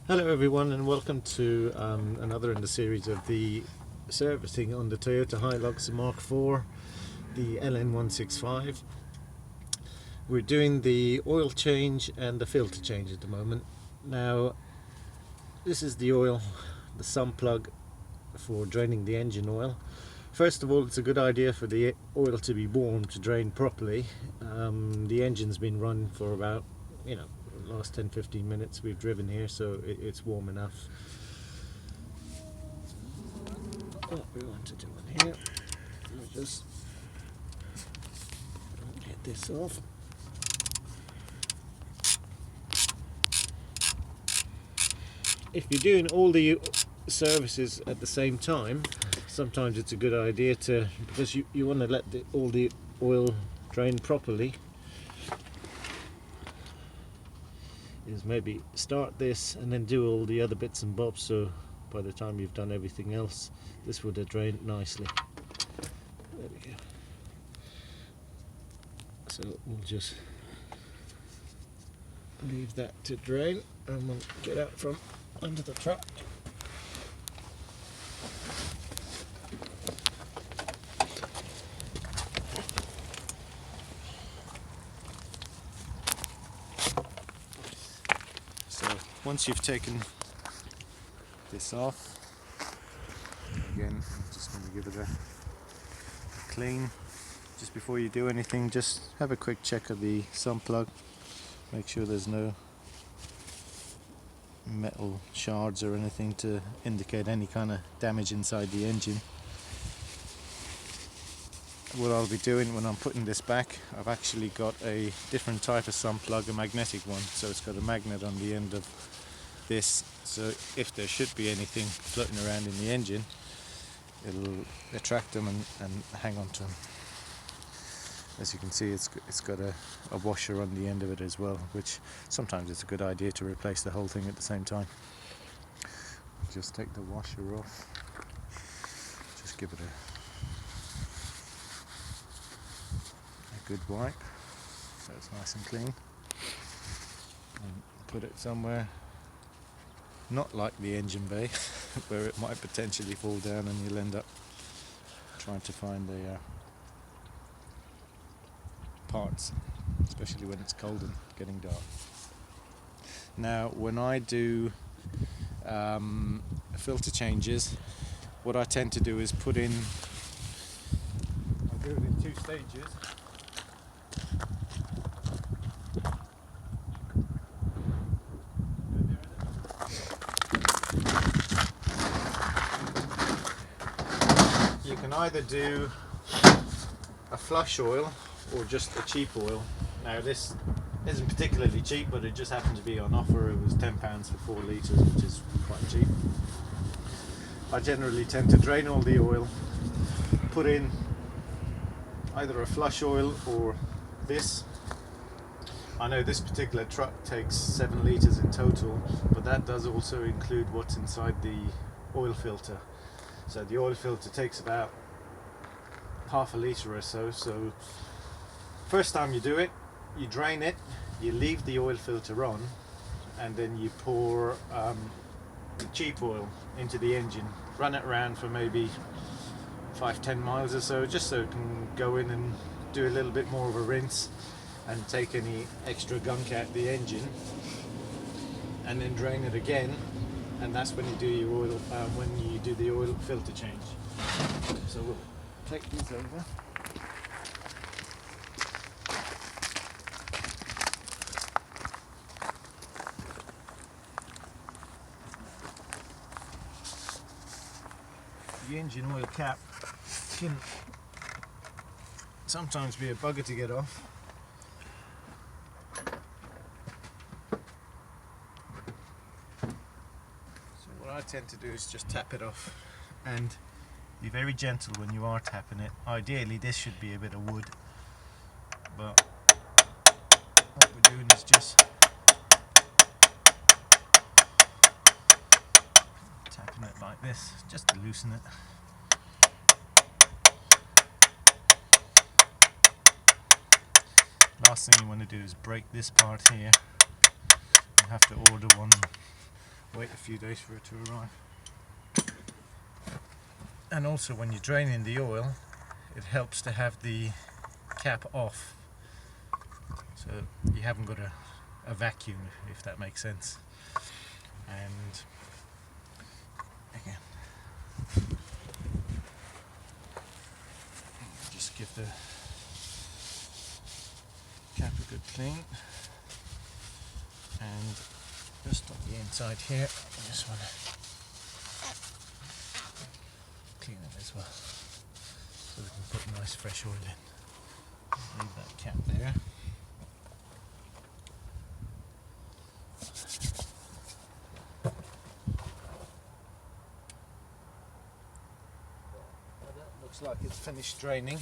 Hello everyone, and welcome to another in the series of the servicing on the Toyota Hilux mk4, the LN165. We're doing the oil change and the filter change at the moment. Now this is the oil, the sump plug for draining the engine oil. First of all, it's a good idea for the oil to be warm to drain properly. The engine's been run for about, last 10-15 minutes we've driven here, so it's warm enough. What we want to do in here, we'll just get this off. If you're doing all the services at the same time, sometimes it's a good idea to, because you want to let all the oil drain properly, is maybe start this and then do all the other bits and bobs, so by the time you've done everything else, this would have drained nicely. There we go. So we'll just leave that to drain and we'll get out from under the truck. So once you've taken this off, again, I'm just going to give it a clean. Just before you do anything, just have a quick check of the sump plug. Make sure there's no metal shards or anything to indicate any kind of damage inside the engine. What I'll be doing when I'm putting this back, I've actually got a different type of sump plug, a magnetic one, so it's got a magnet on the end of this, so if there should be anything floating around in the engine, it'll attract them and hang on to them. As you can see, it's got a washer on the end of it as well, which sometimes it's a good idea to replace the whole thing at the same time. Just take the washer off, just give it a good wipe so it's nice and clean, and put it somewhere not like the engine bay where it might potentially fall down and you'll end up trying to find the parts, especially when it's cold and getting dark. Now when I do filter changes, what I tend to do is I do it in 2 stages. You can either do a flush oil or just a cheap oil. Now this isn't particularly cheap, but it just happened to be on offer. It was £10 for 4 litres, which is quite cheap. I generally tend to drain all the oil, put in either a flush oil or this. I know this particular truck takes 7 litres in total, but that does also include what's inside the oil filter. So the oil filter takes about half a litre or so. So first time you do it, you drain it, you leave the oil filter on, and then you pour cheap oil into the engine, run it around for maybe 5-10 miles or so, just so it can go in and do a little bit more of a rinse and take any extra gunk out the engine, and then drain it again, and that's when you do your oil, the oil filter change. So we'll take these over. The engine oil cap can sometimes be a bugger to get off. So what I tend to do is just tap it off, and be very gentle when you are tapping it. Ideally this should be a bit of wood, but what we're doing is just tapping it like this, just to loosen it. Last thing you want to do is break this part here. You have to order one wait a few days for it to arrive. And also when you're draining the oil, it helps to have the cap off, so you haven't got a vacuum, if that makes sense. And again, just give the cap a good clean, and just on the inside here, I just want to clean it as well, so we can put nice fresh oil in. Leave that cap there. Well, that looks like it's finished draining.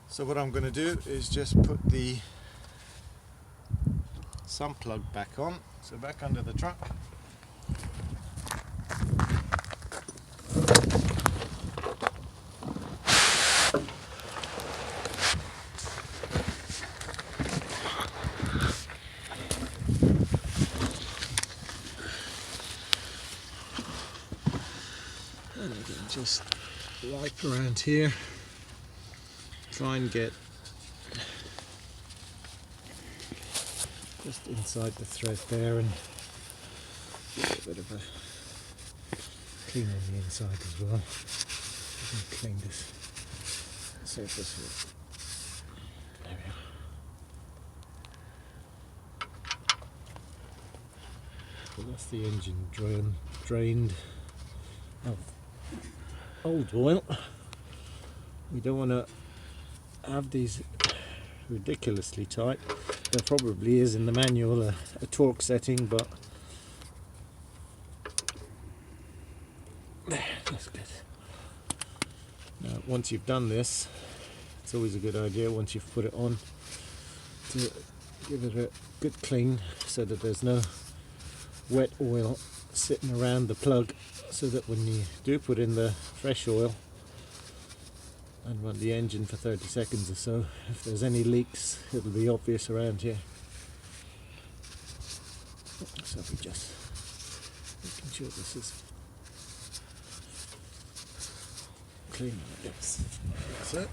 So what I'm going to do is just put the sump plug back on, so back under the truck. And again, just wipe around here, try and get just inside the thread there, and get a bit of a clean on the inside as well. And clean this surface here. There we are. So that's the engine drained of old oil. We don't want to have these ridiculously tight. There probably is in the manual a torque setting, but there, that's good. Now once you've done this, it's always a good idea once you've put it on to give it a good clean, so that there's no wet oil sitting around the plug, so that when you do put in the fresh oil and run the engine for 30 seconds or so, if there's any leaks, it'll be obvious around here. So we just making sure this is clean like this. That's it.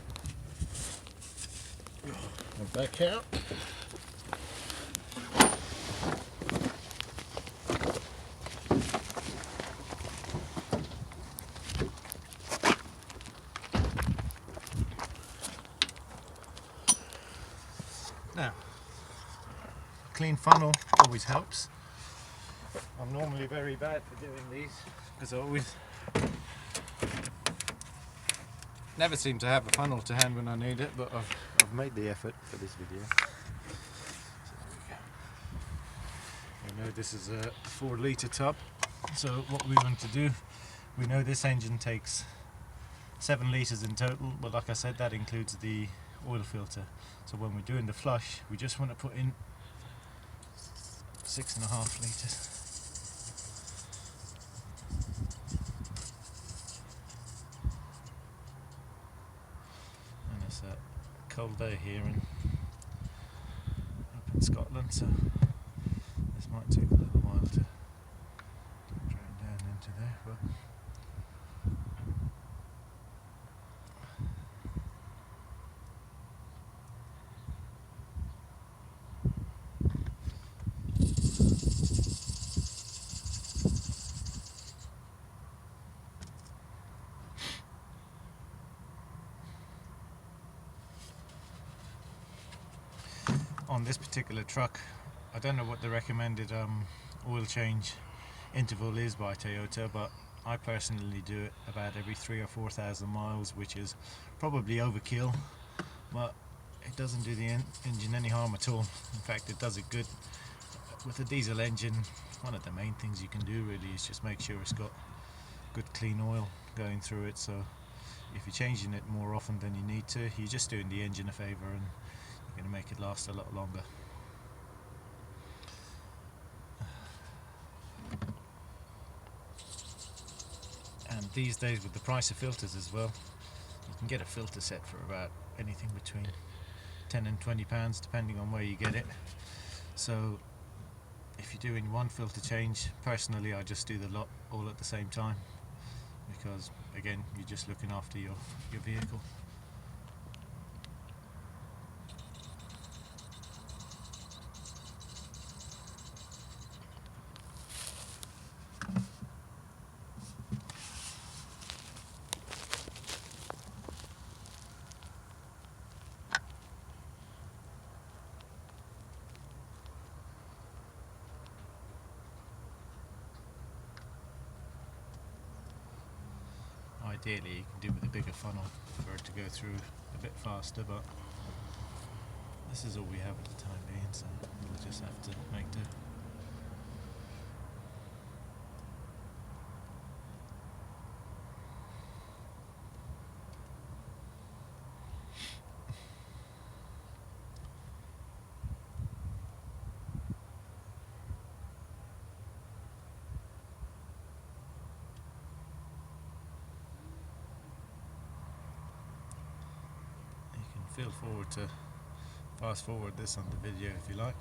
And back out. Now, clean funnel always helps. I'm normally very bad for doing these, because I always never seem to have a funnel to hand when I need it, but I've made the effort for this video. So there we go. We know this is a 4-litre tub, so what we want to do, we know this engine takes 7 litres in total, but like I said, that includes the oil filter. So when we're doing the flush, we just want to put in 6.5 litres. And it's a cold day here up in Scotland, so this might take a little while to drain down into there, but on this particular truck, I don't know what the recommended oil change interval is by Toyota, but I personally do it about every 3,000 or 4,000 miles, which is probably overkill, but it doesn't do the engine any harm at all. In fact, it does it good. With a diesel engine, one of the main things you can do really is just make sure it's got good clean oil going through it. So if you're changing it more often than you need to, you're just doing the engine a favour, and you're going to make it last a lot longer. And these days, with the price of filters as well, you can get a filter set for about anything between £10 and £20, depending on where you get it. So if if you're doing one filter change, personally I just do the lot all at the same time, because again you're just looking after your vehicle. Ideally you can do with a bigger funnel for it to go through a bit faster, but this is all we have at the time being, so we'll just have to make do. Feel forward to fast forward this on the video if you like.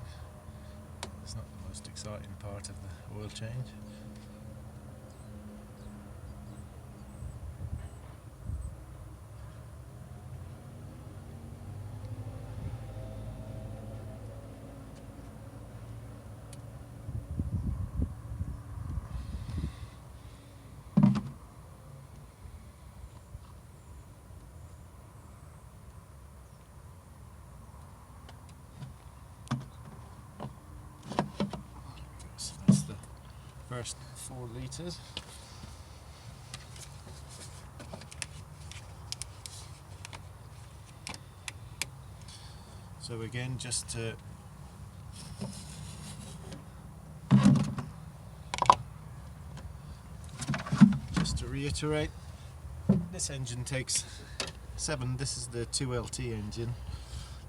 It's not the most exciting part of the oil change. First 4 litres. So again, just to reiterate, this engine takes 7, this is the 2LT engine.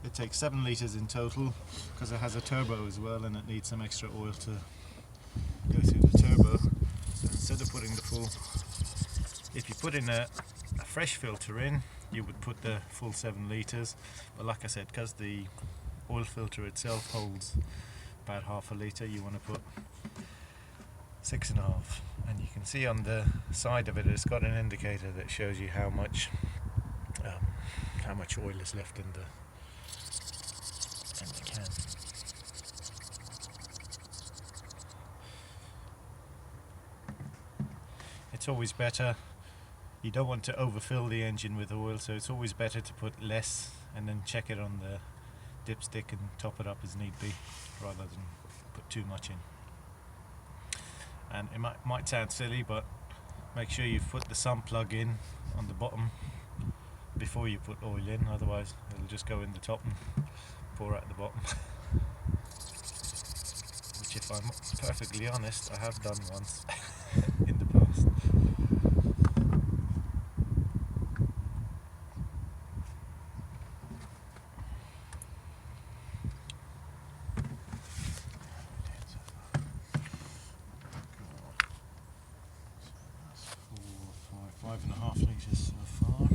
It takes 7 litres in total because it has a turbo as well and it needs some extra oil to go through the turbo. So instead of putting the full, if you put in a fresh filter in, you would put the full 7 litres, but like I said, because the oil filter itself holds about half a litre, you want to put 6.5, and you can see on the side of it, it's got an indicator that shows you how much oil is left in the can. It's always better, you don't want to overfill the engine with oil, so it's always better to put less and then check it on the dipstick and top it up as need be, rather than put too much in. And it might sound silly, but make sure you've put the sump plug in on the bottom before you put oil in, otherwise it'll just go in the top and pour out the bottom. Which, if I'm perfectly honest, I have done once in the past. So that's 5.5 litres so far.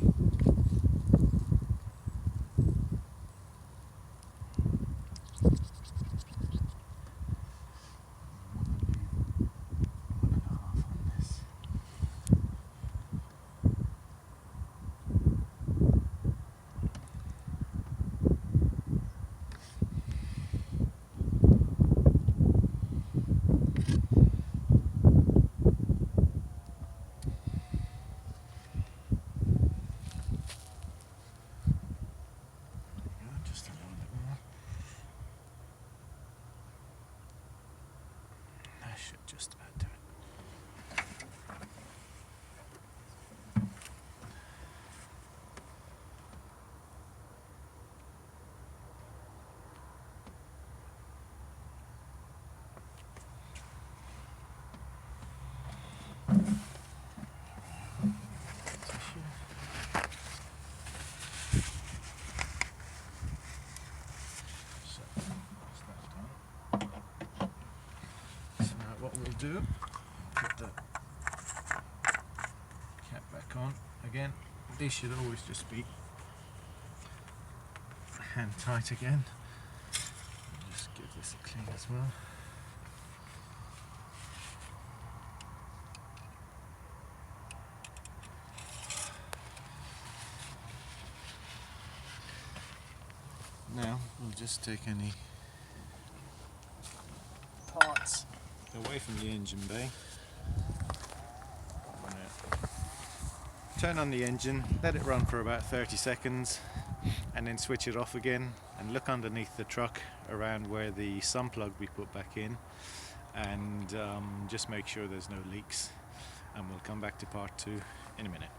Should just about do it. What we'll do, put the cap back on again. These should always just be hand tight again. Just give this a clean as well. Now we'll just take any Parts. away from the engine bay. Turn on the engine, let it run for about 30 seconds and then switch it off again and look underneath the truck around where the sun plug we put back in, and just make sure there's no leaks, and we'll come back to part 2 in a minute.